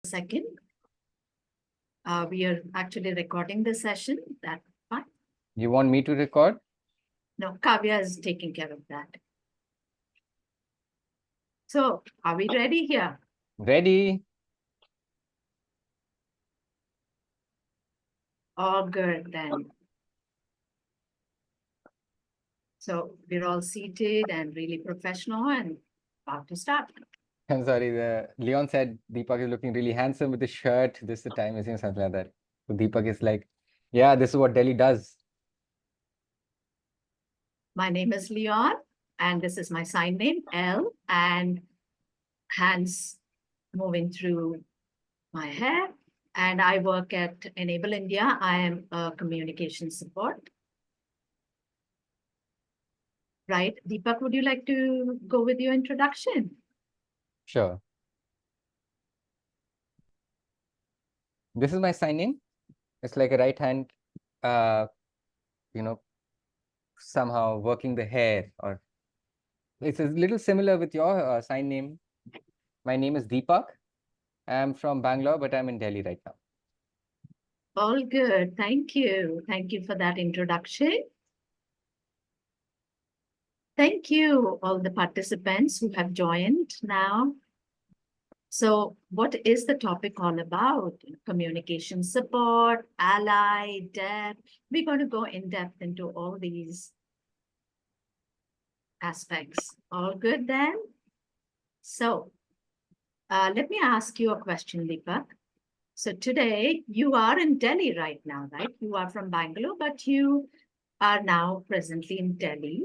Second, we are actually recording the session. That's fine. You want me to record? No, Kavya is taking care of that. So, are we ready here? Ready? All good then. So, we're all seated and really professional and about to start. I'm sorry. Leon said Deepak is looking really handsome with the shirt. This is the time, isn't something like that. So Deepak is like, yeah, this is what Delhi does. My name is Leon, and this is my sign name, L, and hands moving through my hair. And I work at Enable India. I am a communication support. Right. Deepak, would you like to go with your introduction? Sure. This is my sign in. It's like a right hand, you know, somehow working the hair, or it's a little similar with your sign name. My name is Deepak. I'm from Bangalore, but I'm in Delhi right now. All good. Thank you. Thank you for that introduction. Thank you, all the participants who have joined now. So what is the topic all about? Communication support, ally, DELK. We're going to go in depth into all these aspects. All good then? So let me ask you a question, Deepak. So today you are in Delhi right now, right? You are from Bangalore, but you are now presently in Delhi.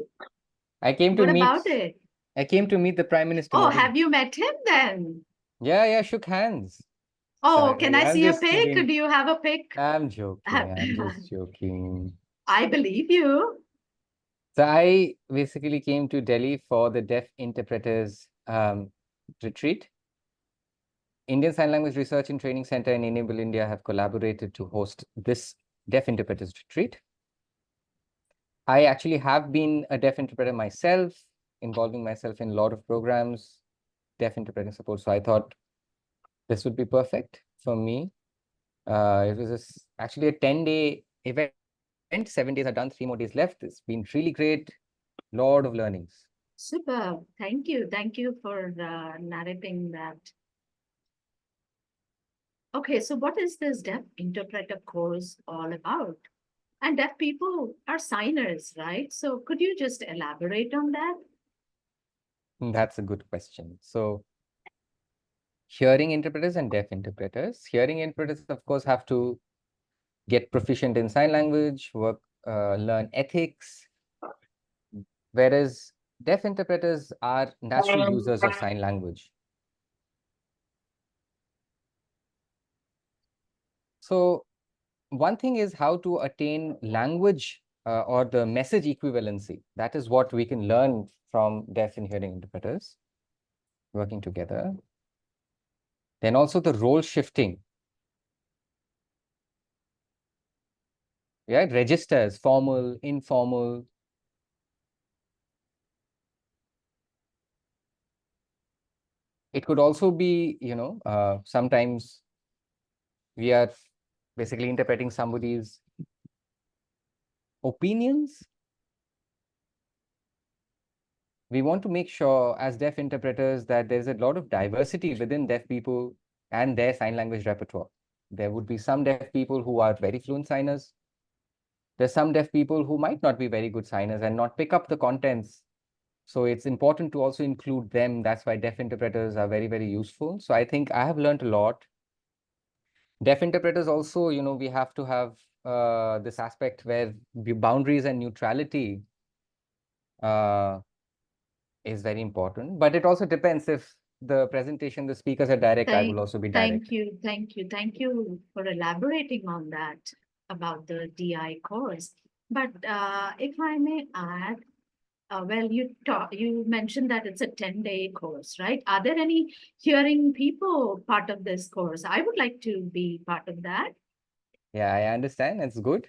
I came to What meet. about it? I came to meet the Prime Minister. Oh, have you met him then? Yeah, shook hands. Oh, can I I'm see a just pic? kidding. Do you have a pic? I'm joking. I'm just joking. I believe you. So I basically came to Delhi for the deaf interpreters retreat. Indian Sign Language Research and Training Center and Enable India have collaborated to host this deaf interpreters retreat. I actually have been a deaf interpreter myself, involving myself in a lot of programs, deaf interpreting support. So I thought this would be perfect for me. It was actually a 10-day event. 7 days are done, 3 more days left. It's been really great. Lot of learnings. Super. Thank you. Thank you for narrating that. Okay, so what is this deaf interpreter course all about? And deaf people are signers, right? So could you just elaborate on that? That's a good question. So hearing interpreters and deaf interpreters. Hearing interpreters, of course, have to get proficient in sign language, learn ethics, whereas deaf interpreters are natural users of sign language. So one thing is how to attain language or the message equivalency. That is what we can learn from deaf and hearing interpreters working together. Then also the role shifting. Yeah, registers, formal, informal. It could also be, sometimes we are basically interpreting somebody's opinions. We want to make sure as deaf interpreters that there's a lot of diversity within deaf people and their sign language repertoire. There would be some deaf people who are very fluent signers. There's some deaf people who might not be very good signers and not pick up the contents. So it's important to also include them. That's why deaf interpreters are very, very useful. So I think I have learned a lot. Deaf interpreters also, we have to have this aspect where the boundaries and neutrality is very important. But it also depends if the presentation, the speakers are direct, I will also be direct. Thank you for elaborating on that about the DI course. But if I may add, well, you mentioned that it's a 10-day course, right? Are there any hearing people part of this course? I would like to be part of that. Yeah, I understand. It's good.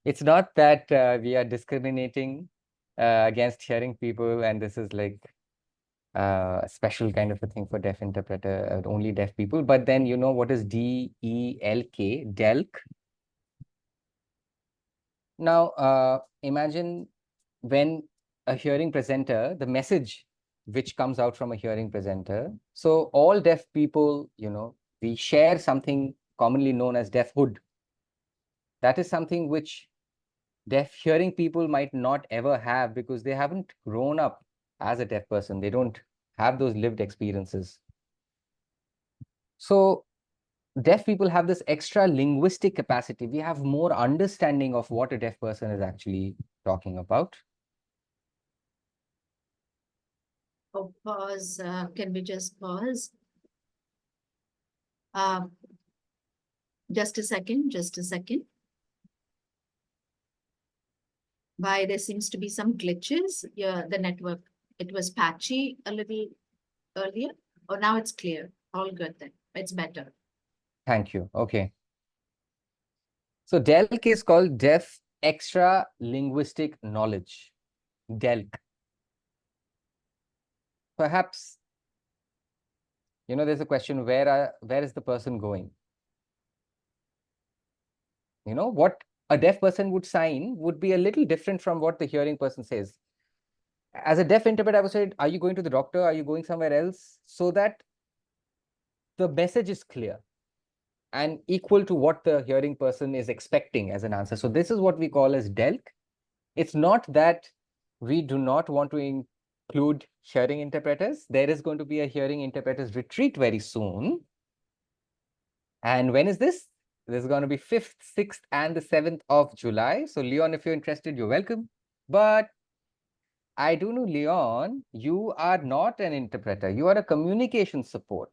It's not that we are discriminating against hearing people, and this is like a special kind of a thing for deaf interpreter, only deaf people. But then you know what is DELK, DELK? Now, imagine when a hearing presenter, the message which comes out from a hearing presenter. So all deaf people, you know, we share something commonly known as deafhood. That is something which deaf hearing people might not ever have because they haven't grown up as a deaf person. They don't have those lived experiences. So deaf people have this extra linguistic capacity. We have more understanding of what a deaf person is actually talking about. Oh, pause. Can we just pause? Um, just a second, just a second. Why there seems to be some glitches. Yeah, the network, it was patchy a little earlier. Oh, now it's clear. All good then. It's better. Thank you. Okay. So DELK is called Deaf Extra Linguistic Knowledge. DELK. Perhaps, you know, there's a question, where is the person going? You know, what a deaf person would sign would be a little different from what the hearing person says. As a deaf interpreter, I would say, are you going to the doctor? Are you going somewhere else? So that the message is clear and equal to what the hearing person is expecting as an answer. So this is what we call as DELK. It's not that we do not want to include hearing interpreters. There is going to be a hearing interpreters retreat very soon. And when is this? This is going to be 5th, 6th, and the 7th of July. So Leon, if you're interested, you're welcome. But I do know, Leon, you are not an interpreter. You are a communication support.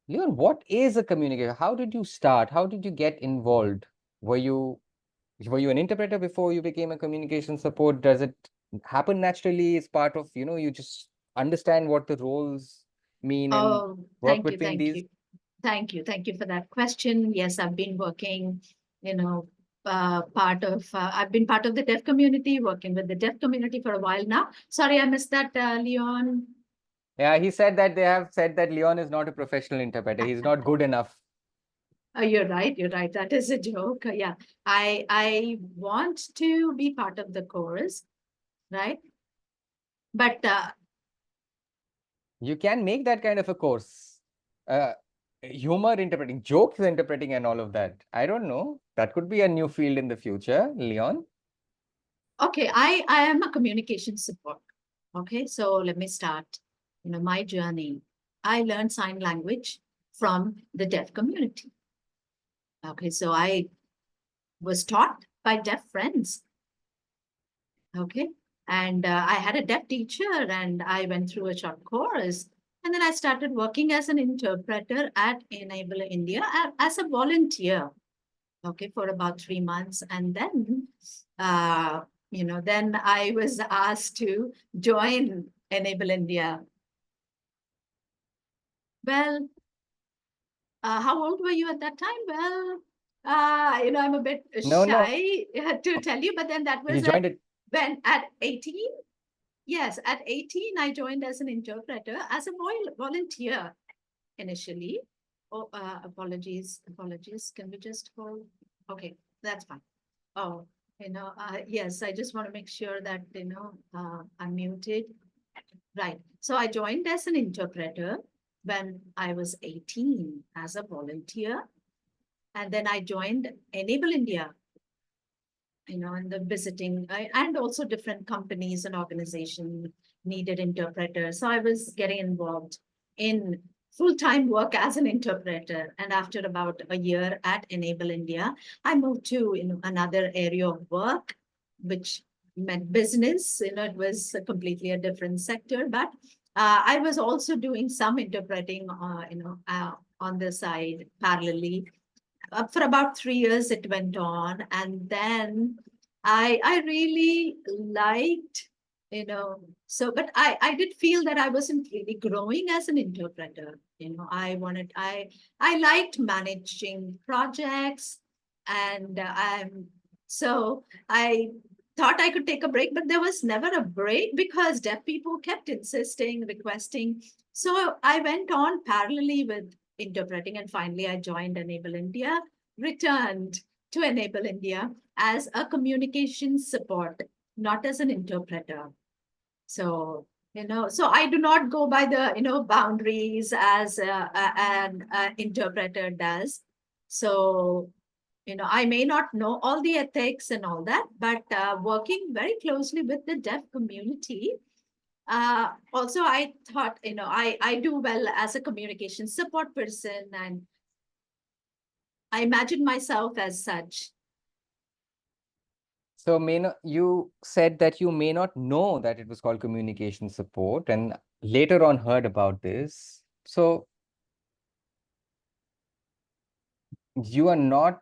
Leon, what is a communicator? How did you start? How did you get involved? Were you an interpreter before you became a communication support? Does it happen naturally? It's part of, you know, you just understand what the roles mean and Oh, work thank you, between thank these? you. Thank you. Thank you for that question. Yes, I've been working, I've been part of the deaf community, working with the deaf community for a while now. Sorry, I missed that, Leon. Yeah, he said that they have said that Leon is not a professional interpreter. He's not good enough. You're right. You're right. That is a joke. Yeah, I want to be part of the chorus, right? But You can make that kind of a course. Humor interpreting, jokes interpreting, and all of that. I don't know. That could be a new field in the future, Leon. okay, I am a communication support. Okay, so let me start. My journey. I learned sign language from the deaf community. Okay, so I was taught by deaf friends. Okay, and I had a deaf teacher, and I went through a short course, and then I started working as an interpreter at Enable India as a volunteer. Okay, for about 3 months, and then then I was asked to join Enable India. Well, how old were you at that time? Well, I'm a bit No. shy to tell you, but then that You was joined it. at 18. Yes, at 18, I joined as an interpreter, as a volunteer initially. Oh, apologies. Can we just hold? Okay, that's fine. Oh, yes, I just want to make sure that, I'm muted. Right. So I joined as an interpreter when I was 18 as a volunteer. And then I joined Enable India, and the visiting, and also different companies and organizations needed interpreters. So I was getting involved in full-time work as an interpreter. And after about a year at Enable India, I moved to another area of work, which meant business. It was completely a different sector, but I was also doing some interpreting, on the side parallelly. For about 3 years it went on, and then I really liked, but I did feel that I wasn't really growing as an interpreter. I liked managing projects, and so I thought I could take a break, but there was never a break because deaf people kept insisting, requesting. So I went on parallelly with interpreting, and finally I joined Enable India, returned to Enable India as a communication support, not as an interpreter. So, so I do not go by the, boundaries as an interpreter does. So, I may not know all the ethics and all that, but working very closely with the deaf community, also I thought, I do well as a communication support person, and I imagine myself as such. So you said that you may not know that it was called communication support, and later on heard about this. So you are not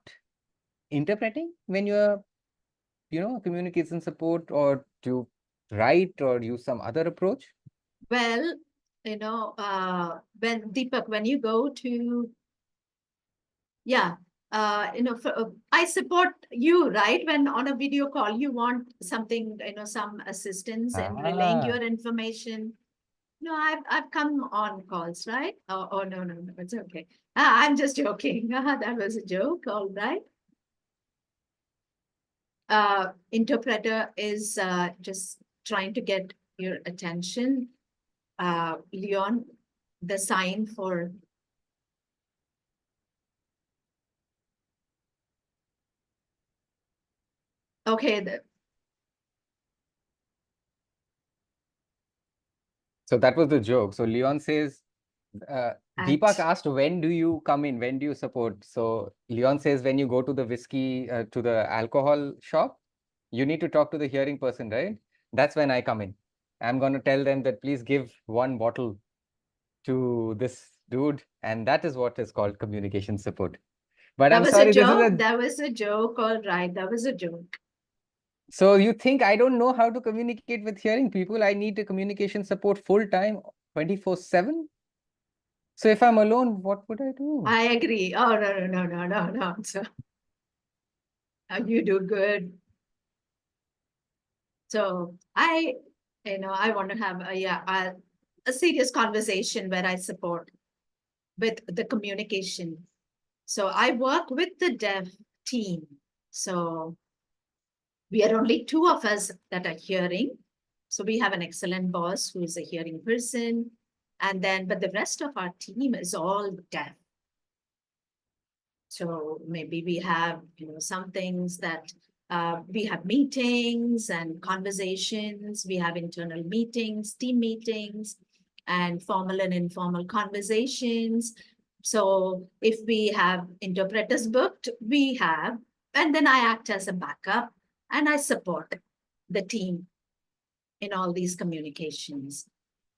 interpreting when you are, communication support, or do you write or use some other approach? Well, when Deepak, when you go to, yeah, I support you, right? When on a video call, you want something, some assistance in relaying Ah, your information. No, I've come on calls, right? Oh, no, it's okay. I'm just joking. That was a joke, all right. Interpreter is just trying to get your attention. Leon, the sign for okay. so that was the joke. So Leon says, Deepak At asked, when do you come in? When do you support? So Leon says, when you go to the whiskey, to the alcohol shop, you need to talk to the hearing person, right? That's when I come in. I'm going to tell them that please give one bottle to this dude. And that is what is called communication support. But that I'm was a sorry, this is joke. a. That was a joke. All right, that was a joke. So you think I don't know how to communicate with hearing people? I need a communication support full time, 24/7. So if I'm alone, what would I do? I agree. Oh no. So you do good. So I want to have a serious conversation where I support with the communication. So I work with the dev team. So we are only two of us that are hearing. So we have an excellent boss who is a hearing person. And then, but the rest of our team is all deaf. So maybe we have, some things that we have meetings and conversations. We have internal meetings, team meetings, and formal and informal conversations. So if we have interpreters booked, we have, and then I act as a backup and I support the team in all these communications.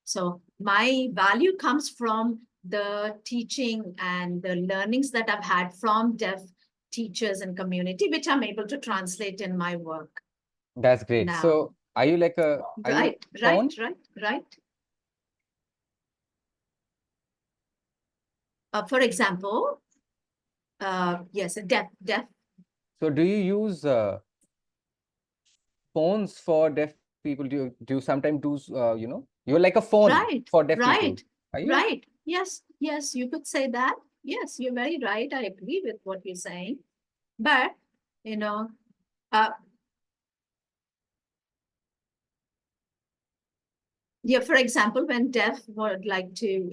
So my value comes from the teaching and the learnings that I've had from deaf teachers and community, which I'm able to translate in my work That's great. now. So are you like are you Right. phone? For example, yes, a deaf. So do you use phones for deaf people? Do you sometimes do, you're like a phone Right, for deaf people? right, Are you? right. Yes, you could say that. Yes, you're very right. I agree with what you're saying. But, you know, uh, yeah, for example, when deaf would like to,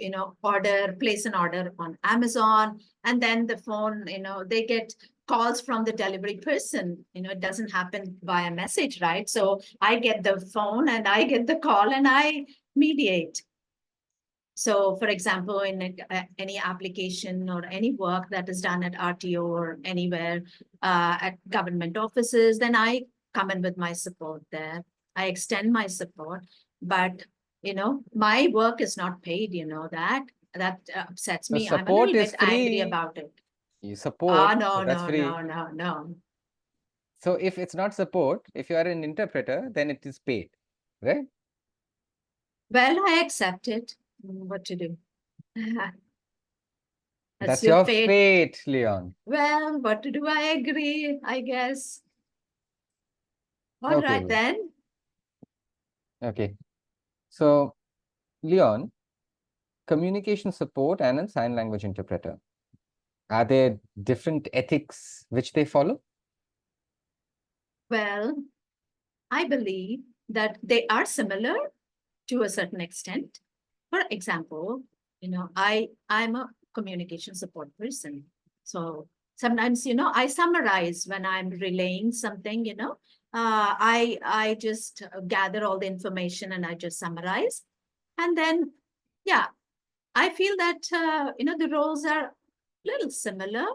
place an order on Amazon, and then the phone, they get calls from the delivery person. It doesn't happen via message, right? So I get the phone and I get the call and I mediate. So, for example, in any application or any work that is done at RTO or anywhere at government offices, then I come in with my support there. I extend my support, but my work is not paid. That upsets The me. I'm a support little is bit angry free. about it. You Ah, support, no, that's no, free. no, no, no. So if it's not support, if you are an interpreter, then it is paid, right? Well, I accept it. What to do? That's That's your your fate. fate, Leon. Well, what to do? I agree, I guess. All Okay, right then. okay. So, Leon, communication support and a sign language interpreter, are there different ethics which they follow? Well, I believe that they are similar to a certain extent. For example, I'm a communication support person. So sometimes, I summarize when I'm relaying something, I just gather all the information and I just summarize. And then, yeah, I feel that, the roles are a little similar.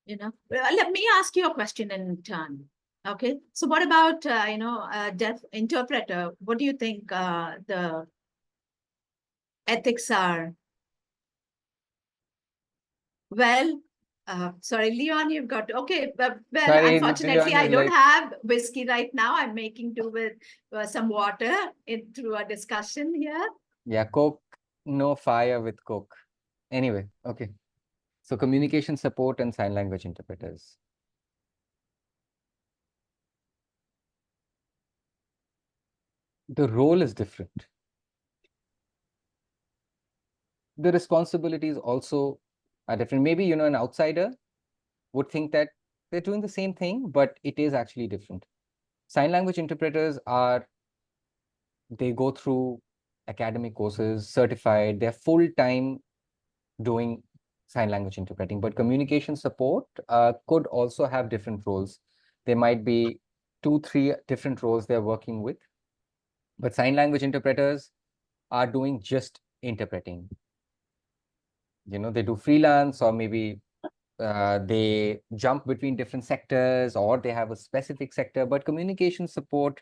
Let me ask you a question in turn. Okay. So what about, deaf interpreter? What do you think the ethics are? Well, sorry, Leon, you've got okay. Well, Sorry, unfortunately, Leon I is don't like, have whiskey right now. I'm making do with some water through a discussion here. yeah, Coke, no fire with Coke. Anyway, okay. So communication support and sign language interpreters. The role is different. The responsibilities also are different. Maybe, an outsider would think that they're doing the same thing, but it is actually different. Sign language interpreters they go through academic courses, certified, they're full-time doing sign language interpreting, but communication support could also have different roles. There might be 2, 3 different roles they're working with, but sign language interpreters are doing just interpreting. They do freelance, or maybe they jump between different sectors, or they have a specific sector, but communication support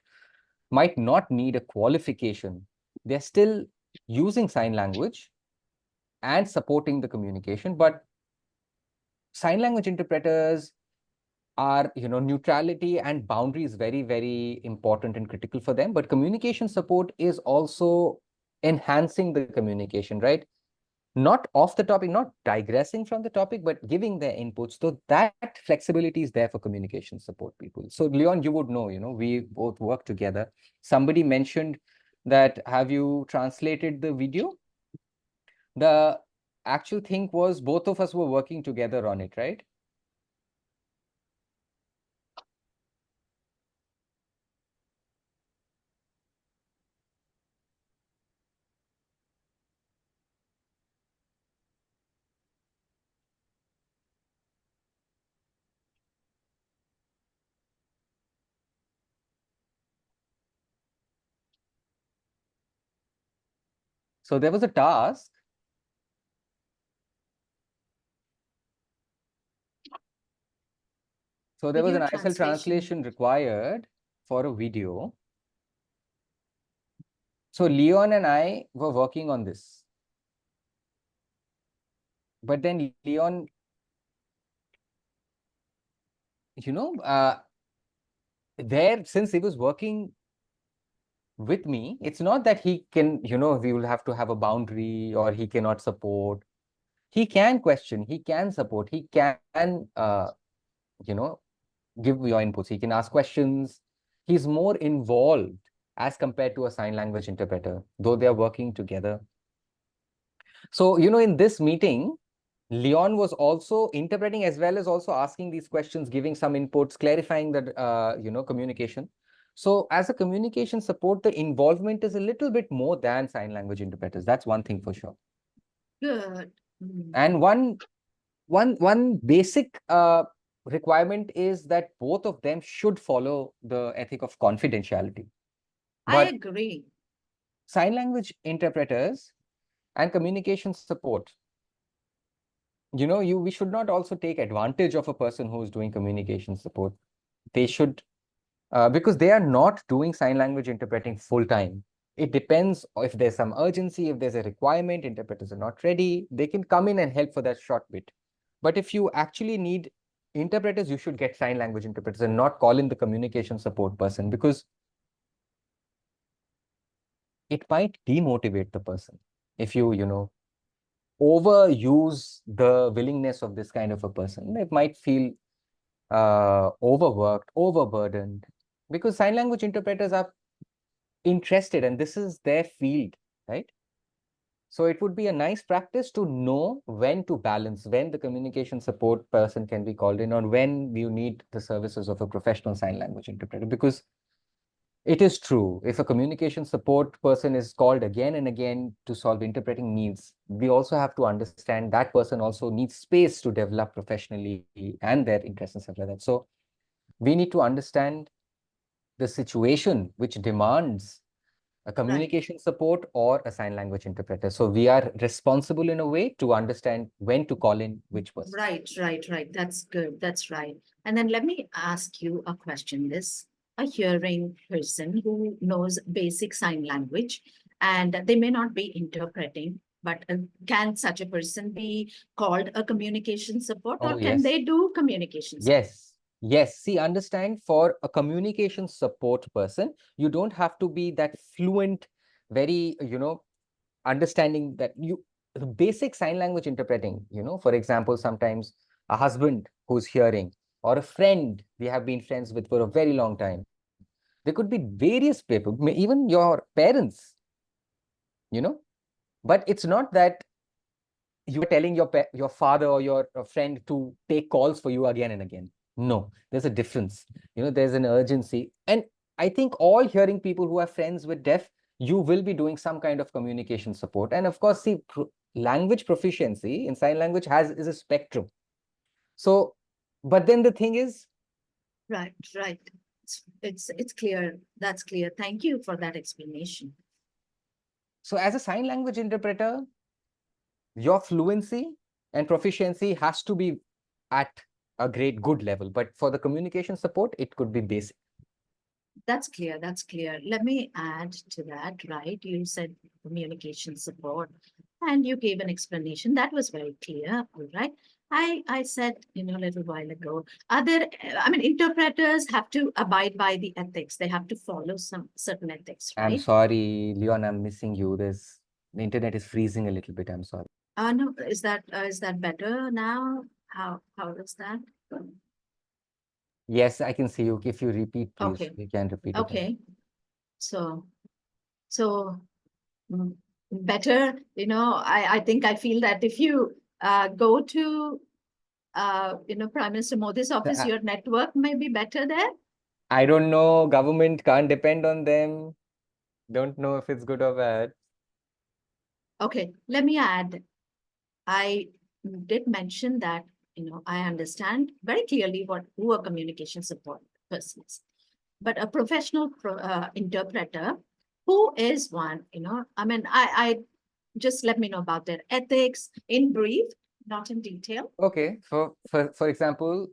might not need a qualification. They're still using sign language and supporting the communication, but sign language interpreters are, neutrality and boundaries very, very important and critical for them. But communication support is also enhancing the communication, right? Not off the topic, not digressing from the topic, but giving their inputs. So that flexibility is there for communication support people. So Leon, you would know, we both work together. Somebody mentioned that, have you translated the video? The actual thing was both of us were working together on it, right? So there was a task. So there was Video an ISL translation. translation required for a video. So Leon and I were working on this. But then Leon, since he was working with me, it's not that he can, we will have to have a boundary or he cannot support. He can question, he can support, he can, you know, give your inputs. He can ask questions. He's more involved as compared to a sign language interpreter, though they are working together. So, in this meeting, Leon was also interpreting as well as also asking these questions, giving some inputs, clarifying the, communication. So as a communication support, the involvement is a little bit more than sign language interpreters. That's one thing for sure. Good. And one basic requirement is that both of them should follow the ethic of confidentiality. I But agree. sign language interpreters and communication support, we should not also take advantage of a person who is doing communication support. They should, because they are not doing sign language interpreting full time. It depends if there's some urgency, if there's a requirement, interpreters are not ready, they can come in and help for that short bit. But if you actually need interpreters, you should get sign language interpreters and not call in the communication support person, because it might demotivate the person if you overuse the willingness of this kind of a person. It might feel overworked, overburdened, because sign language interpreters are interested and this is their field, right? So it would be a nice practice to know when to balance, when the communication support person can be called in, or when you need the services of a professional sign language interpreter. Because it is true, if a communication support person is called again and again to solve interpreting needs, we also have to understand that person also needs space to develop professionally and their interests and stuff like that. So we need to understand the situation which demands a communication support or a sign language interpreter. So we are responsible in a way to understand when to call in which person. Right. That's good. That's right. And then let me ask you a question. This a hearing person who knows basic sign language and they may not be interpreting, but can such a person be called a communication support or Oh, can yes. they do communication support? Yes. See, understand, for a communication support person, you don't have to be that fluent, very, understanding that the basic sign language interpreting, for example, sometimes a husband who's hearing or a friend we have been friends with for a very long time. There could be various people, even your parents, but it's not that you are telling your father or your friend to take calls for you again and again. No, there's a difference. There's an urgency. And I think all hearing people who are friends with deaf, you will be doing some kind of communication support. And of course, see, language proficiency in sign language is a spectrum. So, but then the thing is, Right. It's clear. That's clear. Thank you for that explanation. so as a sign language interpreter, your fluency and proficiency has to be at a good level. But for the communication support, it could be basic. That's clear. That's clear. Let me add to that, right? You said communication support and you gave an explanation. That was very clear. All right. I said, a little while ago, interpreters have to abide by the ethics. They have to follow some certain ethics, I'm right? sorry, Leon, I'm missing you. The internet is freezing a little bit. I'm sorry. No, is that better now? How is that? Yes, I can see you. If you repeat, please, Okay. you can repeat it. Okay. So so better, I think I feel that if you go to Prime Minister Modi's office, your network may be better there. I don't know. Government can't depend on them. Don't know if it's good or bad. Okay, let me add. I did mention that, I understand very clearly who a communication support person is. But a professional interpreter, who is one, I just let me know about their ethics in brief, not in detail. Okay. For example,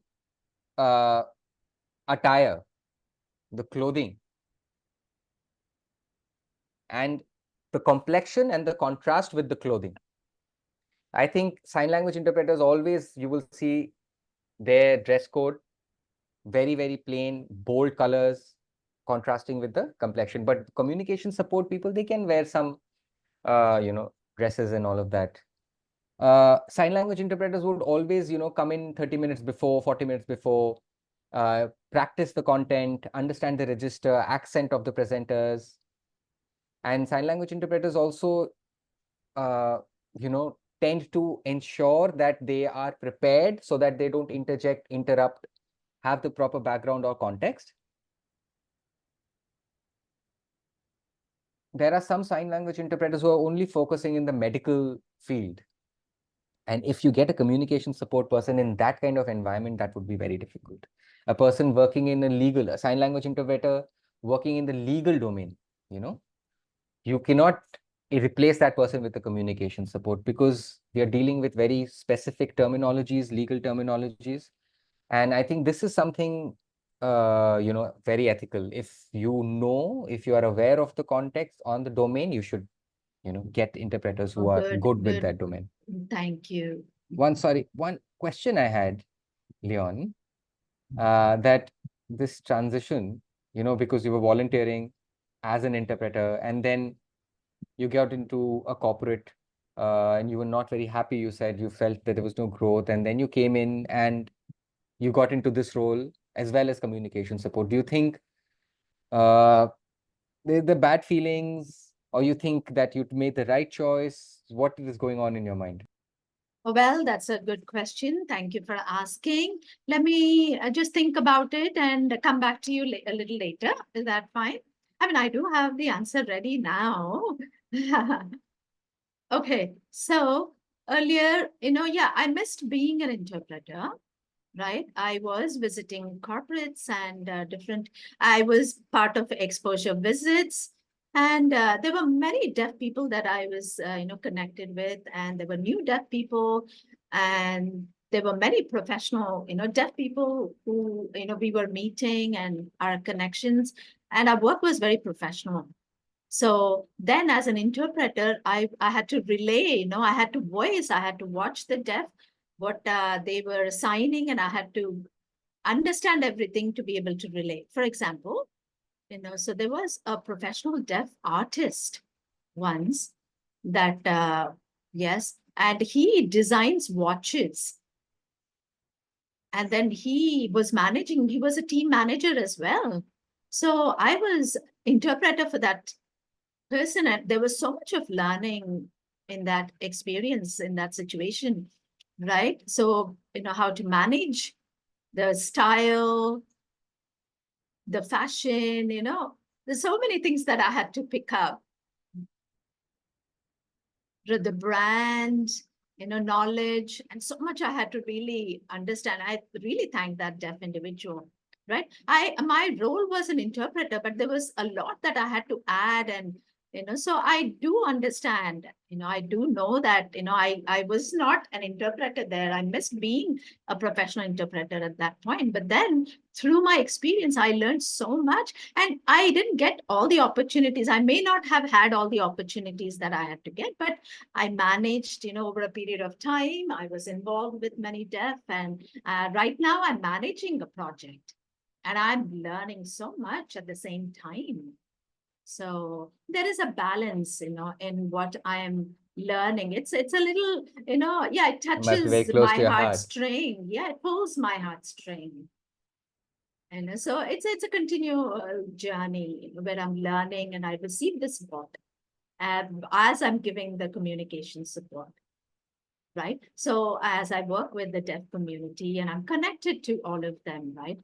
attire, the clothing, and the complexion and the contrast with the clothing. I think sign language interpreters always, you will see their dress code, very, very plain, bold colors, contrasting with the complexion. But communication support people, they can wear some, dresses and all of that. Sign language interpreters would always, come in 30 minutes before, 40 minutes before, practice the content, understand the register, accent of the presenters. And sign language interpreters also, tend to ensure that they are prepared so that they don't interject, interrupt, have the proper background or context. There are some sign language interpreters who are only focusing in the medical field. And if you get a communication support person in that kind of environment, that would be very difficult. A person working in a sign language interpreter working in the legal domain, you cannot replace that person with a communication support because we are dealing with very specific terminologies, legal terminologies. And I think this is something, very ethical. If you are aware of the context on the domain, you should, get interpreters who are good with that domain. Thank you. One question I had, Leon, that this transition, because you were volunteering as an interpreter and then you got into a corporate and you were not very happy. You said you felt that there was no growth, and then you came in and you got into this role as well as communication support. Do you think The bad feelings, or you think that you made the right choice? What is going on in your mind? Well, that's a good question. Thank you for asking. Let me just think about it and come back to you a little later. Is that fine? I mean, I do have the answer ready now. Okay, so earlier, yeah, I missed being an interpreter, right? I was visiting corporates and I was part of exposure visits. And there were many deaf people that I was, connected with, and there were new deaf people, and there were many professional, deaf people who, we were meeting and our connections, and our work was very professional. So then as an interpreter, I had to relay, I had to voice, I had to watch the deaf, what they were assigning, and I had to understand everything to be able to relay. For example, so there was a professional deaf artist once that, yes, and he designs watches. And then he was a team manager as well. So I was interpreter for that person, and there was so much of learning in that experience, in that situation, right? So how to manage the style, the fashion, there's so many things that I had to pick up. The brand, knowledge, and so much I had to really understand. I really thank that deaf individual, right? My role was an interpreter, but there was a lot that I had to add, and so I do understand. I do know that I was not an interpreter there. I missed being a professional interpreter at that point. But then through my experience, I learned so much, and I didn't get all the opportunities. I may not have had all the opportunities that I had to get, but I managed, over a period of time. I was involved with many deaf, and right now I'm managing a project, and I'm learning so much at the same time. So there is a balance, in what I am learning. It's a little, yeah, it It must be very touches close my to your heart. heartstring. Yeah, it pulls my heartstring. And so it's a continual journey where I'm learning, and I receive this support as I'm giving the communication support, right? So as I work with the deaf community and I'm connected to all of them, right?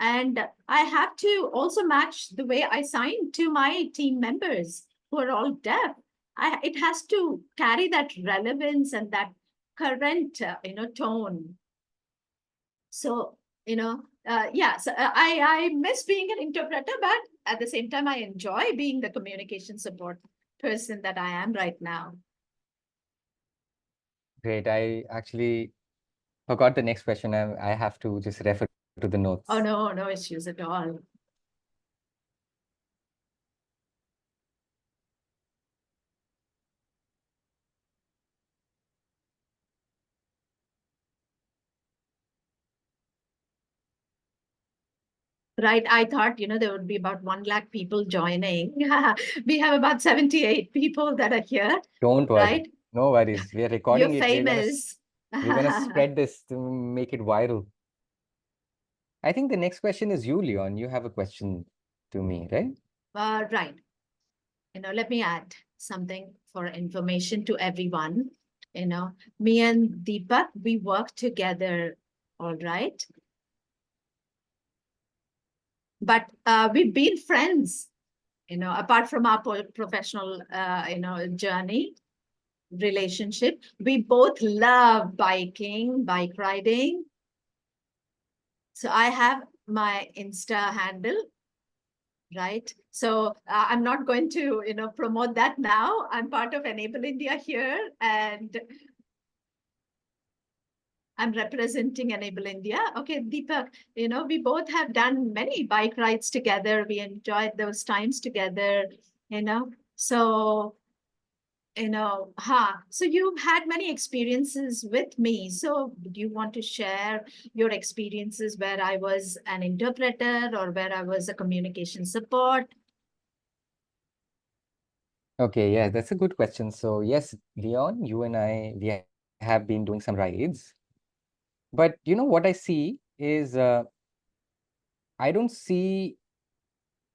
And I have to also match the way I sign to my team members who are all deaf. It has to carry that relevance and that current, tone. So, yeah, so I miss being an interpreter, but at the same time, I enjoy being the communication support person that I am right now. Great. I actually forgot the next question. I have to just refer to the notes. Oh, no, no issues at all. Right. I thought, there would be about 1 lakh people joining. We have about 78 people that are here. Don't worry. Right? No worries. We are You're recording it. famous. We're gonna spread this to make it viral. I think the next question is you, Leon. You have a question to me, right? Right. Let me add something for information to everyone. Me and Deepak, we work together, all right? But we've been friends, apart from our professional, journey, relationship. We both love biking, bike riding. So I have my Insta handle, right? So I'm not going to, promote that now. I'm part of Enable India here, and I'm representing Enable India. Okay, Deepak, we both have done many bike rides together. We enjoyed those times together, So, so you've had many experiences with me. So do you want to share your experiences where I was an interpreter or where I was a communication support? Okay, yeah, that's a good question. So yes, Leon, you and we have been doing some rides. But what I see is I don't see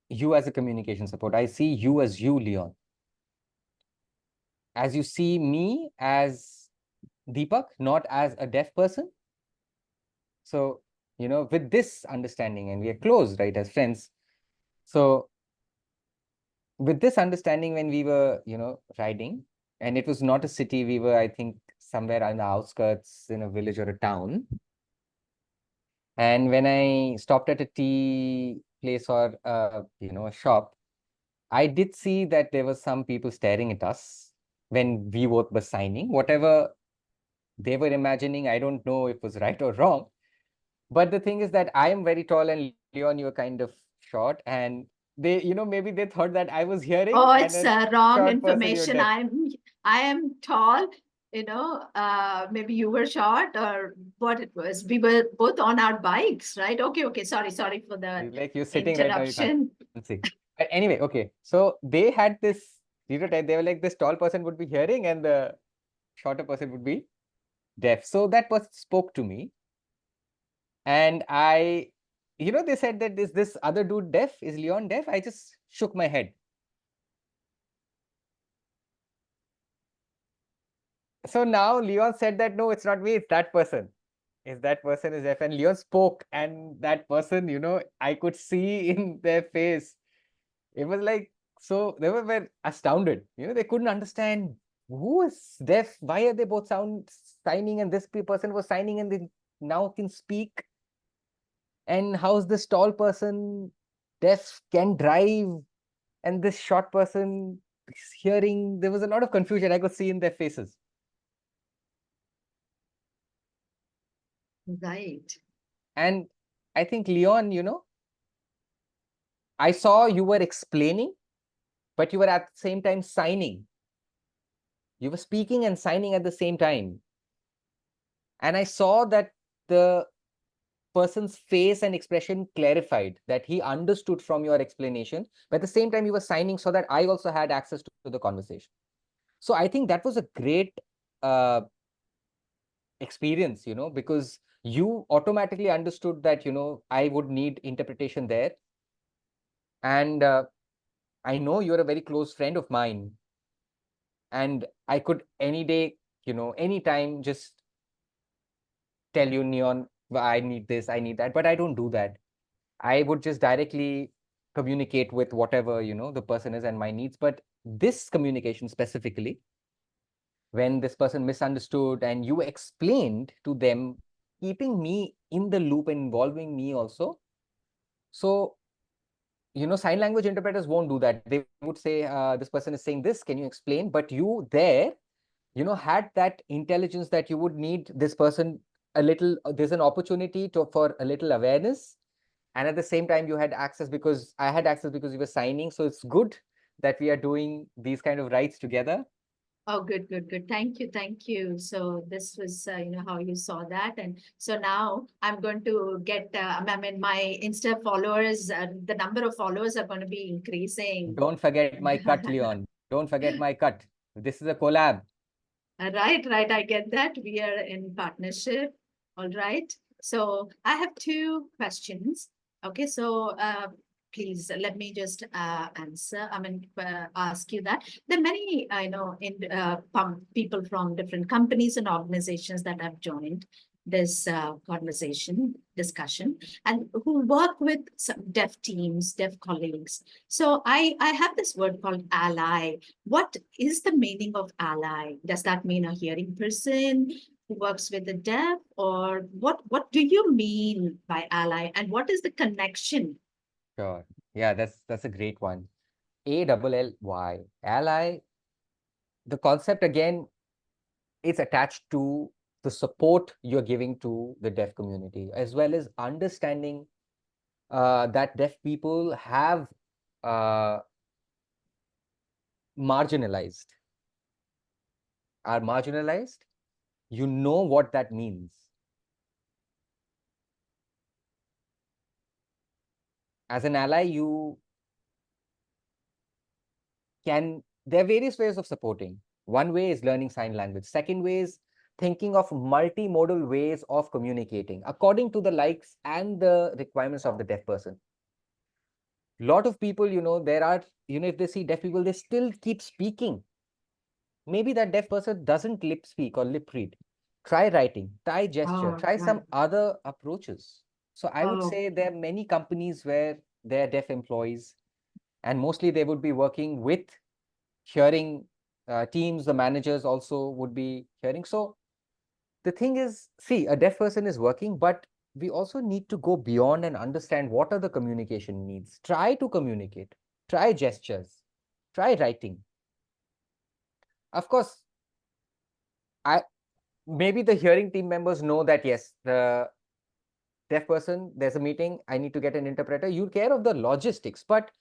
you as a communication support. I see you as you, Leon. As you see me as Deepak, not as a deaf person. So, with this understanding, and we are close, right, as friends. So, with this understanding, when we were, riding, and it was not a city, we were, I think, somewhere on the outskirts in a village or a town. And when I stopped at a tea place or, a shop, I did see that there were some people staring at us when we both were signing. Whatever they were imagining, I don't know if it was right or wrong. But the thing is that I am very tall and Leon, you are kind of short. And they, maybe they thought that I was hearing Oh, and it's a wrong short person, you're information. deaf. I am tall, maybe you were short or what it was. We were both on our bikes, right? Okay. Sorry for the Like you're sitting right now, you can't interruption. see. But anyway, okay. So they had this stereotype. They were like, this tall person would be hearing and the shorter person would be deaf. So that person spoke to me. And they said that this other dude deaf? Is Leon deaf? I just shook my head. So now Leon said that, no, it's not me, it's that person. That person is deaf. And Leon spoke, and that person, I could see in their face. It was like, so they were astounded. They couldn't understand who is deaf. Why are they both signing, and this person was signing and they now can speak? And how's this tall person deaf can drive, and this short person is hearing? There was a lot of confusion I could see in their faces. Right. And I think, Leon, I saw you were explaining, but you were at the same time signing. You were speaking and signing at the same time. And I saw that the person's face and expression clarified that he understood from your explanation, but at the same time you were signing so that I also had access to the conversation. So I think that was a great experience, because you automatically understood that, I would need interpretation there. And I know you're a very close friend of mine, and I could any day, anytime just tell you, Neon, I need this, I need that, but I don't do that. I would just directly communicate with whatever, the person is and my needs. But this communication specifically, when this person misunderstood and you explained to them, keeping me in the loop and involving me also. So, sign language interpreters won't do that. They would say, this person is saying this, can you explain? But you there, had that intelligence that you would need this person a little, there's an opportunity for a little awareness. And at the same time, you had access because I had access because you were signing. So it's good that we are doing these kind of rides together. Oh, good. Thank you. So this was, how you saw that. And so now I'm going to get, I mean, my Insta followers, the number of followers are going to be increasing. Don't forget my cut, Leon. Don't forget my cut. This is a collab. Right. I get that. We are in partnership. All right. So I have two questions. Okay. So please let me just answer. Ask you that. There are many, I know, people from different companies and organizations that have joined this discussion, and who work with some deaf teams, deaf colleagues. So I have this word called ally. What is the meaning of ally? Does that mean a hearing person who works with the deaf, or what do you mean by ally, and what is the connection? Sure. Yeah, that's a great one. ALLY. Ally, the concept again is attached to the support you're giving to the deaf community, as well as understanding that deaf people have uh, marginalized, are marginalized. You know what that means. As an ally, there are various ways of supporting. One way is learning sign language. Second way is thinking of multimodal ways of communicating according to the likes and the requirements of the deaf person. lot of people, there are, if they see deaf people, they still keep speaking. Maybe that deaf person doesn't lip speak or lip read. Try writing, try gesture, Oh, try right. some other approaches. So I would Oh, say there are many companies where they're deaf employees, and mostly they would be working with hearing teams. The managers also would be hearing. So the thing is, see, a deaf person is working, but we also need to go beyond and understand what are the communication needs. Try to communicate, try gestures, try writing. Of course, I maybe the hearing team members know that yes, the deaf person, there's a meeting, I need to get an interpreter. You care of the logistics, but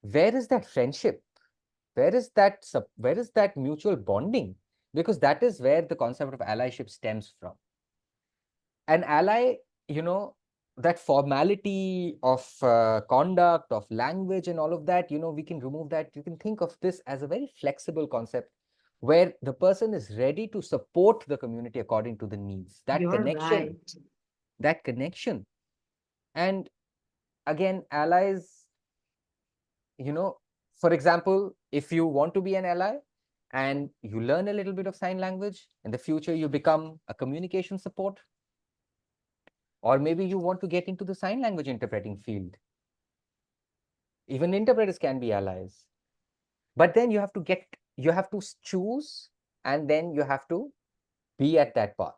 where is that friendship? Where is that mutual bonding? Because that is where the concept of allyship stems from. An ally, you know, that formality of conduct, of language, and all of that, we can remove that. You can think of this as a very flexible concept where the person is ready to support the community according to the needs. you're right. That connection. And again, allies, you know, for example, if you want to be an ally and you learn a little bit of sign language, in the future, you become a communication support, or maybe you want to get into the sign language interpreting field. Even interpreters can be allies. But then you have to choose, and then you have to be at that path.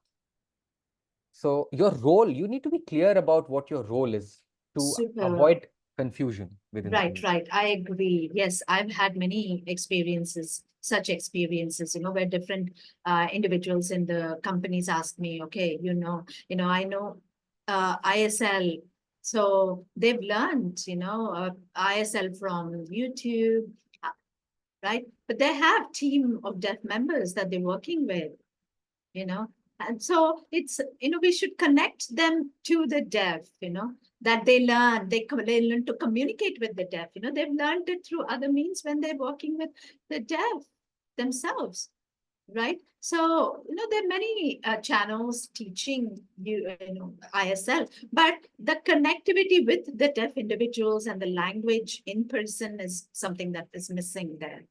So your role, you need to be clear about what your role is to Super. avoid confusion within the Right, community. right. I agree. Yes, I've had many experiences, such experiences, where different individuals in the companies ask me, okay, I know ISL. So they've learned, ISL from YouTube, uh, right? But they have team of deaf members that they're working with, you know and so it's we should connect them to the deaf, that they learn to communicate with the deaf. They've learned it through other means when they're working with the deaf themselves, right? So there are many channels teaching ISL, but the connectivity with the deaf individuals and the language in person is something that is missing there.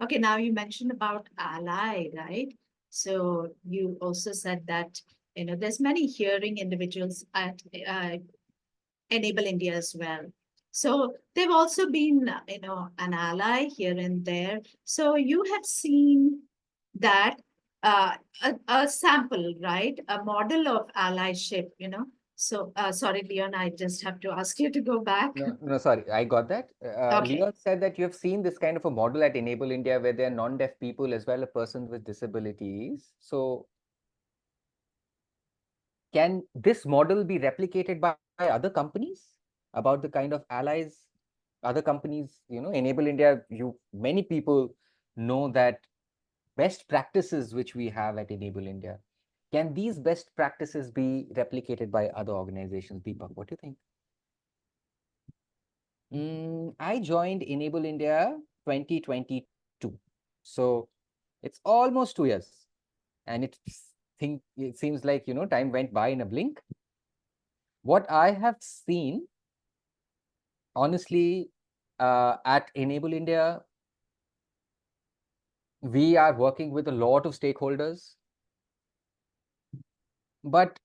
Okay, now you mentioned about ally, right? So you also said that there's many hearing individuals at Enable India as well. So they've also been an ally here and there. So you have seen that a sample, right? A model of allyship. So sorry, Leon, I just have to ask you to go back. No, no, sorry, I got that. Okay. Leon said that you have seen this kind of a model at Enable India where there are non-deaf people as well as persons with disabilities. So can this model be replicated by other companies about the kind of allies other companies, Enable India, many people know that best practices which we have at Enable India, can these best practices be replicated by other organizations? Deepak, what do you think? I joined Enable India 2022. So it's almost 2 years. And it seems like, time went by in a blink. What I have seen, honestly, at Enable India, we are working with a lot of stakeholders. But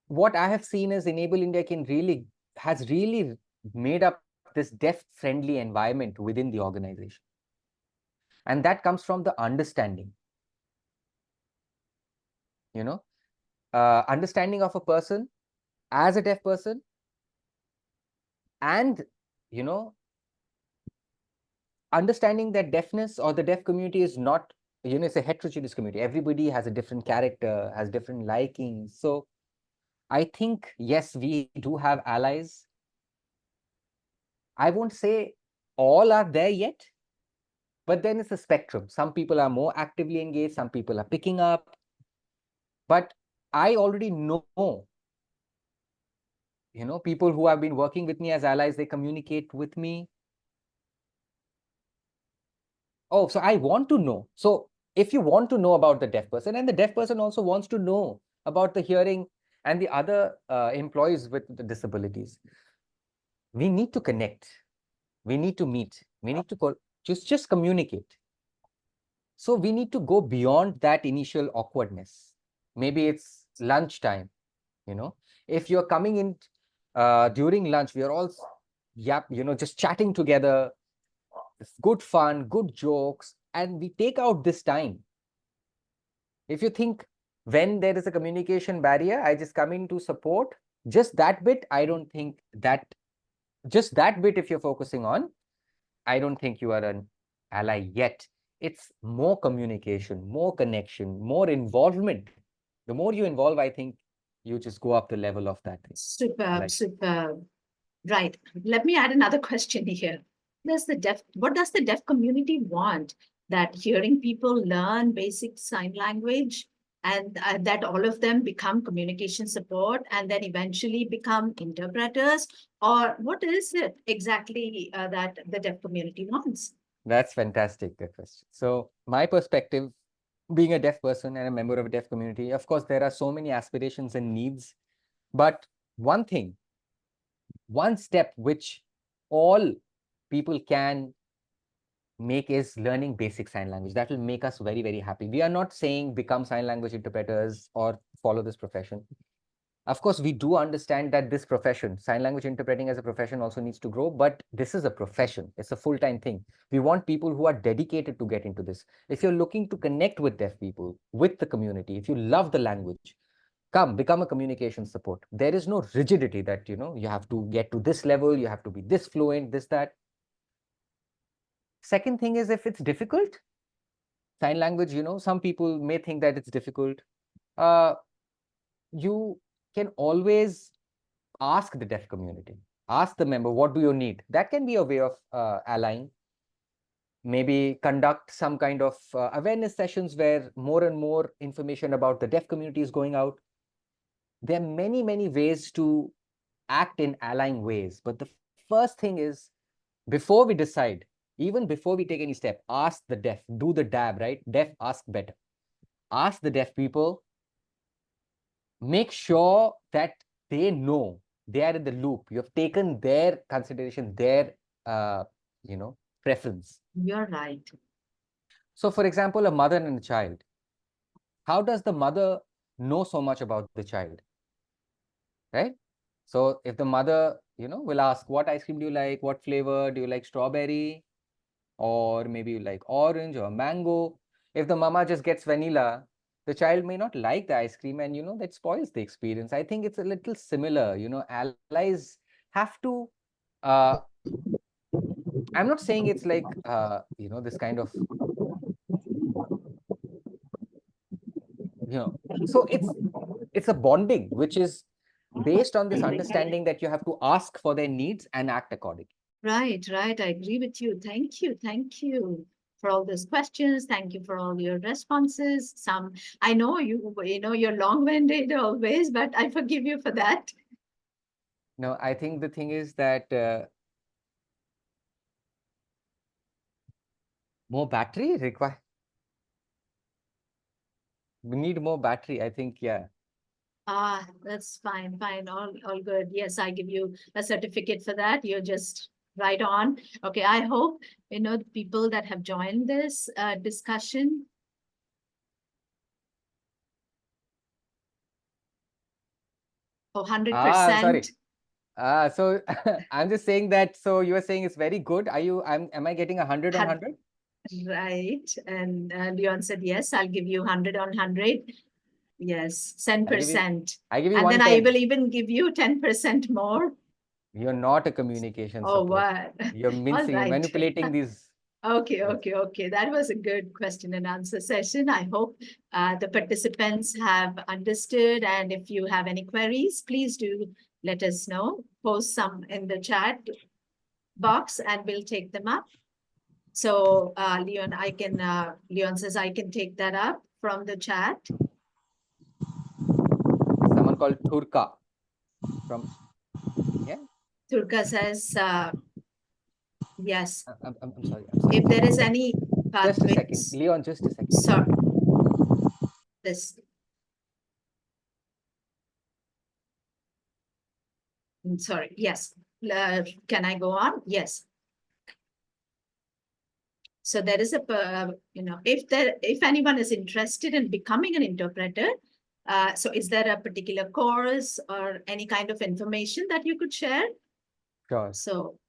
what I have seen is Enable India has really made up this deaf-friendly environment within the organization. And that comes from the understanding, understanding of a person as a deaf person, and, you know, understanding that deafness or the deaf community is not, it's a heterogeneous community. Everybody has a different character, has different likings. So I think, yes, we do have allies. I won't say all are there yet, but then it's a spectrum. Some people are more actively engaged, some people are picking up. But I already know, people who have been working with me as allies, they communicate with me. Oh, so I want to know. So if you want to know about the deaf person, and the deaf person also wants to know about the hearing and the other employees with the disabilities, we need to connect. We need to meet. We need to just communicate. So we need to go beyond that initial awkwardness. Maybe it's lunchtime, you know. If you're coming in during lunch, we are all, just chatting together. It's good fun, good jokes, and we take out this time. If you think when there is a communication barrier, I just come in to support, just that bit, I don't think that, just that bit, if you're focusing on, I don't think you are an ally yet. It's more communication, more connection, more involvement. The more you involve, I think you just go up the level of that thing. Superb, superb. Right. Let me add another question here. What does the deaf community want? That hearing people learn basic sign language and that all of them become communication support and then eventually become interpreters? Or what is it exactly that the deaf community wants? That's fantastic, the question. So my perspective, being a deaf person and a member of a deaf community, of course, there are so many aspirations and needs. But one thing, one step which all people can make is learning basic sign language. That will make us very, very happy. We are not saying become sign language interpreters or follow this profession. Of course, we do understand that this profession, sign language interpreting as a profession, also needs to grow, but this is a profession. It's a full-time thing. We want people who are dedicated to get into this. If you're looking to connect with deaf people, with the community, if you love the language, come, become a communication support. There is no rigidity that, you have to get to this level, you have to be this fluent, this, that. Second thing is, if it's difficult, sign language, some people may think that it's difficult. You can always ask the deaf community, ask the member, what do you need? That can be a way of allying. Maybe conduct some kind of awareness sessions where more and more information about the deaf community is going out. There are many, many ways to act in allying ways. But the first thing is, before we decide, even before we take any step, ask the deaf, do the dab, right? Deaf, ask better. Ask the deaf people, make sure that they know, they are in the loop. You have taken their consideration, their, preference. You're right. So for example, a mother and a child, how does the mother know so much about the child, right? So if the mother, will ask, what ice cream do you like? What flavor? Do you like strawberry? Or maybe you like orange or mango. If the mama just gets vanilla, the child may not like the ice cream, and that spoils the experience. I think it's a little similar. Allies have to, I'm not saying it's like this kind of, so it's a bonding which is based on this understanding that you have to ask for their needs and act accordingly. Right, right. I agree with you. Thank you. Thank you for all those questions. Thank you for all your responses. I know you're long-winded always, but I forgive you for that. No, I think the thing is that more battery required. We need more battery, I think, yeah. That's fine, fine, all good. Yes, I give you a certificate for that. You're just right on. Okay, I hope, the people that have joined this discussion. Oh, Sorry. 100%. So I'm just saying that, so you are saying it's very good. Am I getting 100 on 100? Right. And Leon said, yes, I'll give you 100 on 100. Yes, 10%. I give you And then I 110. will even give you 10% more. You're not a communication Oh, support. what? You're All right. manipulating these. Okay. That was a good question and answer session. I hope the participants have understood. And if you have any queries, please do let us know. Post some in the chat box and we'll take them up. So Leon says I can take that up from the chat. Someone called Turka from, yeah. Turka says, yes. I'm sorry. If there is any Just a second, Leon, just a second. Sorry. This. Sorry. Yes. Can I go on? Yes. So there is if anyone is interested in becoming an interpreter, so is there a particular course or any kind of information that you could share? Sure. So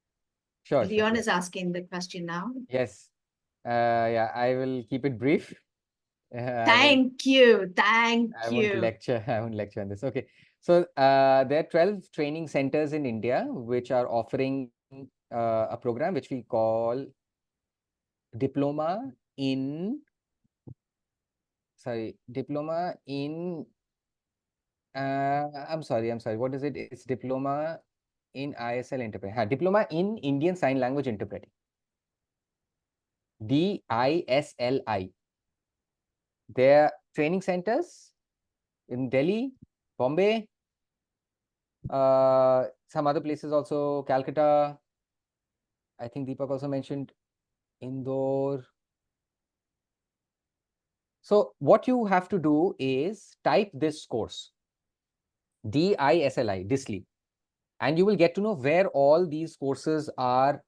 Sure. Leon Yeah. is asking the question now. Yes. Yeah, I will keep it brief. Thank you. I won't lecture. I won't lecture on this. Okay. So there are 12 training centers in India which are offering a program which we call diploma in I'm sorry, what is it? It's diploma in ISL interpreting. Diploma in Indian Sign Language Interpreting. DISLI. There are training centers in Delhi, Bombay, some other places also, Calcutta. I think Deepak also mentioned Indore. So what you have to do is type this course, DISLI, DISLI, and you will get to know where all these courses are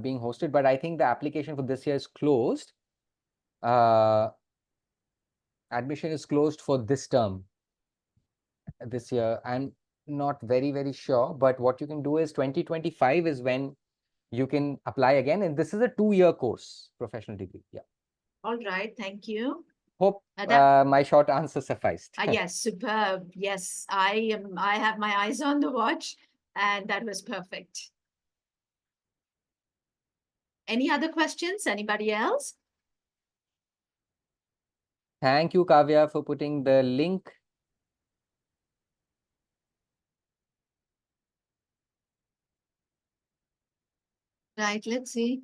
being hosted. But I think the application for this year is closed. Admission is closed for this term, this year. I'm not very sure, but what you can do is 2025 is when you can apply again. And this is a 2-year course, professional degree. Yeah. All right. Thank you. Hope my short answer sufficed. Yes, superb. Yes, I have my eyes on the watch, and that was perfect. Any other questions? Anybody else? Thank you, Kavya, for putting the link. Right, let's see.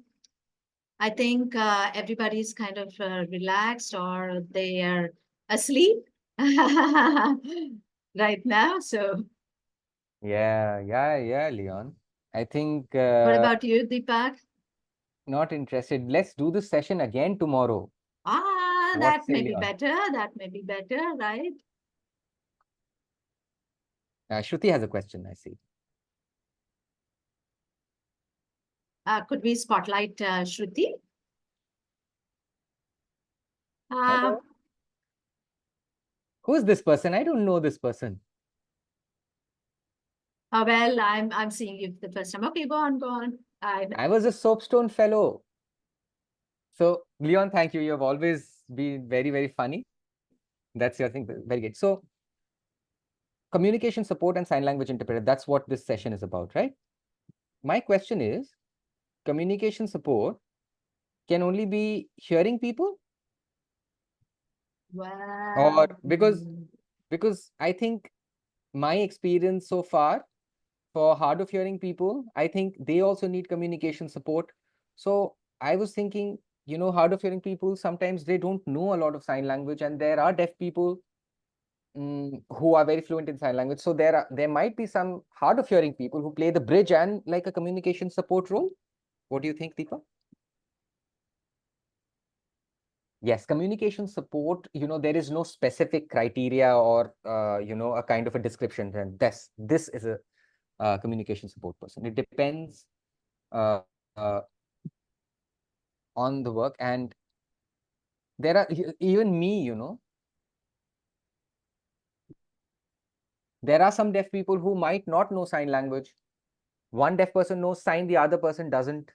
I think everybody's kind of relaxed or they are asleep right now. So Yeah, Leon. I think what about you, Deepak? not interested. Let's do this session again tomorrow. What That say, may be Leon? better. That may be better, right? Shruti has a question, I see. Could we spotlight Shruti? Hello. Who is this person? I don't know this person. Well, I'm seeing you the first time. Okay, go on. I was a soapstone fellow. So, Leon, thank you. You have always been very funny. That's your thing. Very good. So, communication support and sign language interpreter. That's what this session is about, right? My question is, communication support can only be hearing people? Or because I think my experience so far for hard of hearing people, I think they also need communication support. So I was thinking, hard of hearing people, sometimes they don't know a lot of sign language, and there are deaf people who are very fluent in sign language. So there might be some hard of hearing people who play the bridge and like a communication support role. What do you think, Deepa? Yes, communication support, there is no specific criteria or, a kind of a description. And this is a communication support person. It depends uh, uh, on the work. And there are, even me, there are some deaf people who might not know sign language. One deaf person knows sign, the other person doesn't.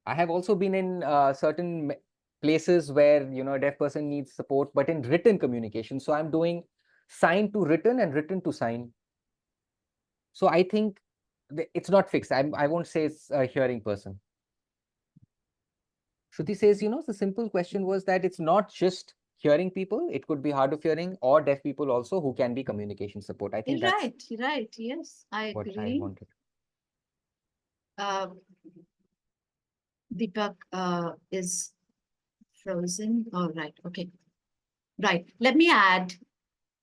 I have also been in certain places where, a deaf person needs support, but in written communication. So I'm doing sign to written and written to sign. So I think it's not fixed. I won't say it's a hearing person. Shruti says, the simple question was that it's not just hearing people. It could be hard of hearing or deaf people also who can be communication support. I think that's right. Yes, I what I agree. wanted. Deepak is frozen. All right. Okay. Right. Let me add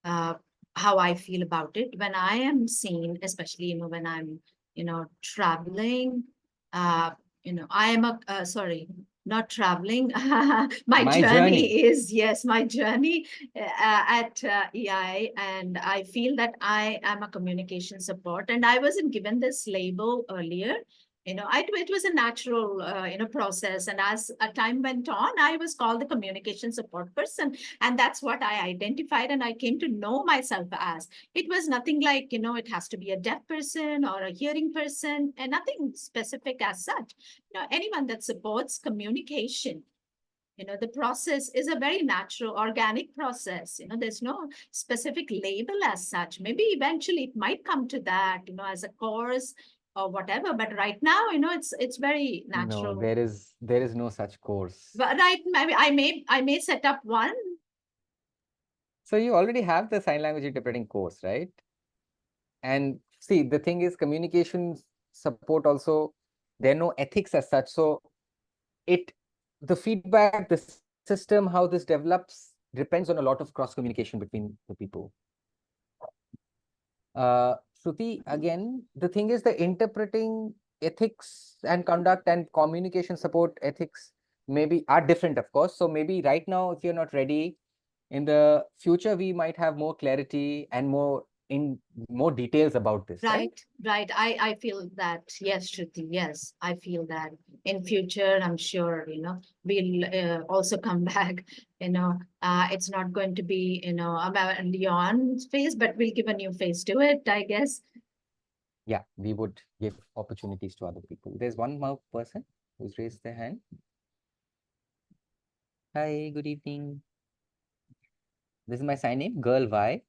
how I feel about it. When I am seen, especially, when I'm, traveling, I am sorry, not traveling. My journey is, yes, my journey at EI. And I feel that I am a communication support. And I wasn't given this label earlier. It was a natural, process. And as time went on, I was called the communication support person. And that's what I identified. And I came to know myself as. It was nothing like, it has to be a deaf person or a hearing person, and nothing specific as such. Anyone that supports communication. The process is a very natural, organic process. There's no specific label as such. Maybe eventually it might come to that, as a course or whatever. But right now, it's very No, natural. there is no such course. But right, maybe I may set up one. So you already have the sign language interpreting course, right? And see, the thing is, communication support also, there are no ethics as such. So the feedback, the system, how this develops depends on a lot of cross communication between the people. Shruti, again, the thing is, the interpreting ethics and conduct and communication support ethics maybe are different, of course. So maybe right now, if you're not ready, in the future, we might have more clarity and more details about this, right? Right. I feel that. Yes, Shruti. Yes, I feel that in future, I'm sure, we'll also come back. It's not going to be, about Leon's face, but we'll give a new face to it, I guess. Yeah, we would give opportunities to other people. There's one more person who's raised their hand. Hi, good evening. This is my sign name, Girl Y,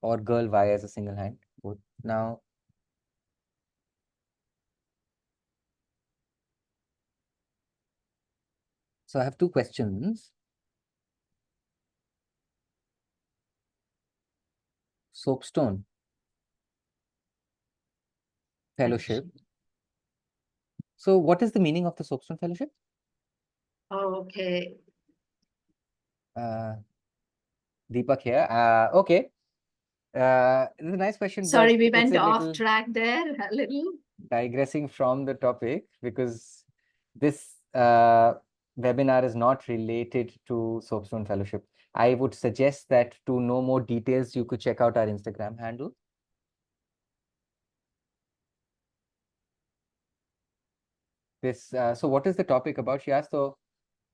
or Girl Y as a single hand. Both. Now, so I have two questions. Soapstone Fellowship. So what is the meaning of the Soapstone Fellowship? Okay. Deepak here. Okay. It's a nice question, Sorry, but we it's went a off little track there a little. digressing from the topic because this webinar is not related to Soapstone Fellowship. I would suggest that to know more details, you could check out our Instagram handle. So what is the topic about? She asked. So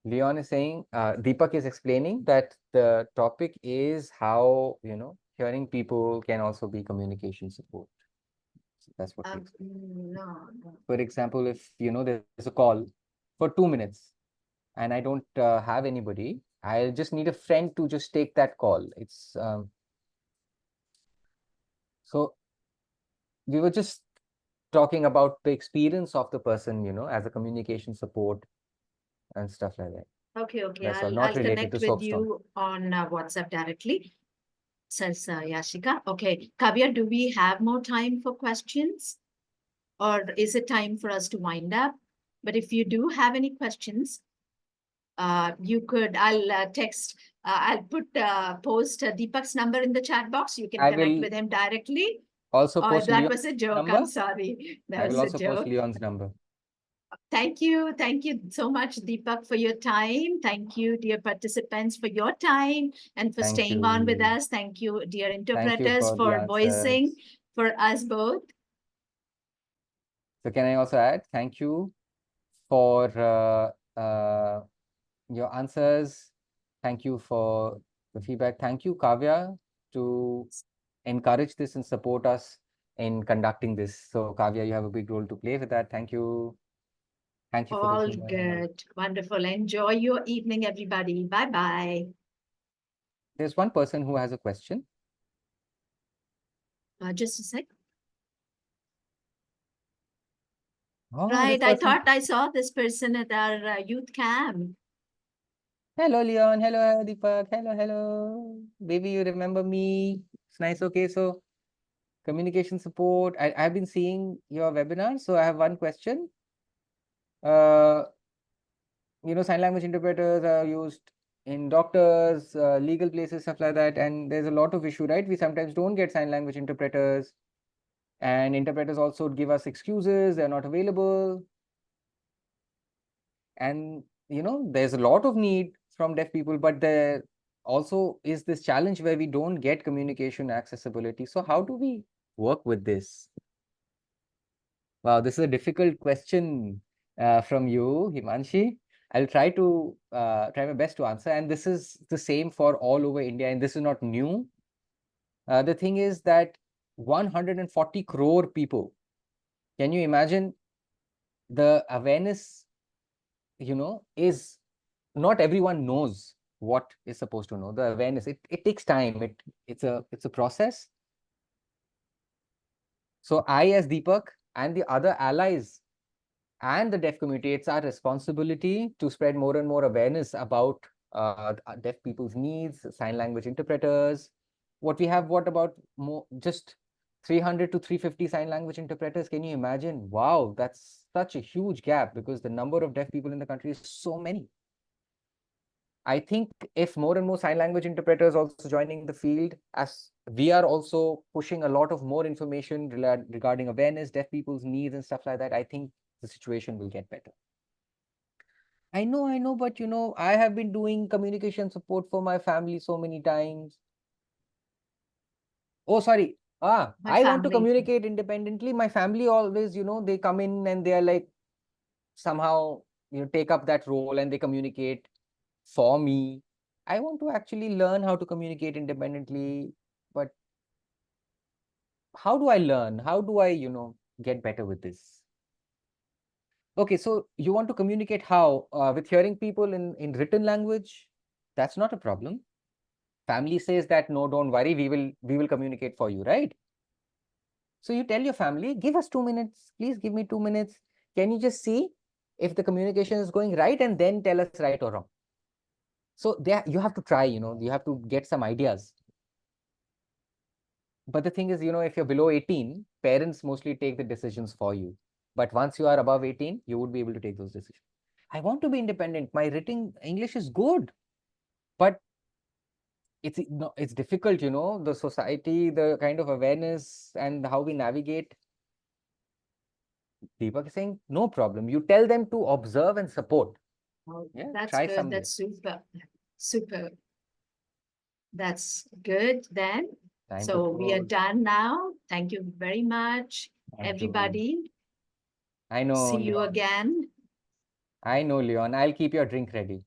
Leon is saying, Deepak is explaining that the topic is how, hearing people can also be communication support. So that's what he explained. No. For example, if, there's a call for 2 minutes and I don't have anybody, I'll just need a friend to just take that call. So we were just talking about the experience of the person, as a communication support and stuff like that. Okay. That's all, I'll not related connect to with Soapstone. you on WhatsApp directly, says Yashika. Okay, Kavya, do we have more time for questions, or is it time for us to wind up? But if you do have any questions, you could. I'll post Deepak's number in the chat box. You can I connect will with him directly. also Oh, post that Leon's was a joke. number. I'm sorry. That I will was a also post joke. Leon's number. Thank you. Thank you so much, Deepak, for your time. Thank you, dear participants, for your time and for Thank staying on with you. us. Thank you, dear Thank you interpreters, for the for voicing answers. for us both. So can I also add, thank you for your answers. Thank you for the feedback. Thank you, Kavya, to encourage this and support us in conducting this. So Kavya, you have a big role to play with that. Thank you. Thank you for the All humor. good. Wonderful. Enjoy your evening, everybody. Bye-bye. There's one person who has a question. Just a sec. Oh, Right. this I person. thought I saw this person at our youth camp. Hello, Leon. Hello, Deepak. Hello. Baby, you remember me? It's nice. Okay, so communication support. I've been seeing your webinar, so I have one question. Sign language interpreters are used in doctors, legal places, stuff like that, and there's a lot of issue, right? We sometimes don't get sign language interpreters, and interpreters also give us excuses, they're not available. And there's a lot of need from deaf people, but there also is this challenge where we don't get communication accessibility. So how do we work with this? Wow, this is a difficult question from you, Himanshi. I'll try my best to answer. And this is the same for all over India, and this is not new. The thing is that 140 crore people, can you imagine the awareness, is not everyone knows what is supposed to know. The awareness, it takes time. It's a process. So I, as Deepak, and the other allies and the deaf community, it's our responsibility to spread more and more awareness about deaf people's needs, sign language interpreters. What about more, just 300 to 350 sign language interpreters? Can you imagine? Wow, that's such a huge gap because the number of deaf people in the country is so many. I think if more and more sign language interpreters also joining the field, as we are also pushing a lot of more information regarding awareness, deaf people's needs and stuff like that, I think the situation will get better. I know, but I have been doing communication support for my family so many times. Oh, sorry. My I want to family. communicate independently. My family always, they come in and they are like somehow, take up that role and they communicate for me. I want to actually learn how to communicate independently, but how do I learn? How do I, get better with this? Okay, so you want to communicate how? With hearing people in written language? That's not a problem. Family says that, no, don't worry, we will communicate for you, right? So you tell your family, give us 2 minutes, please give me 2 minutes. Can you just see if the communication is going right and then tell us right or wrong? So there you have to try, you have to get some ideas. But the thing is, if you're below 18, parents mostly take the decisions for you. But once you are above 18, you would be able to take those decisions. I want to be independent. My written English is good, but it's difficult, the society, the kind of awareness and how we navigate. Deepak is saying, no problem. You tell them to observe and support. Oh, Yeah, that's try good. some. That's super. Super. That's good then. Time to So we are close. done now. Thank you very much, Thank you. everybody. I know, See you Leon. again. I know, Leon. I'll keep your drink ready.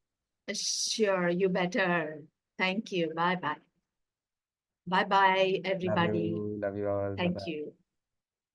Sure, you better. Thank you. Bye bye. Bye bye, Love everybody. you. Love you all. Thank Bye-bye. you.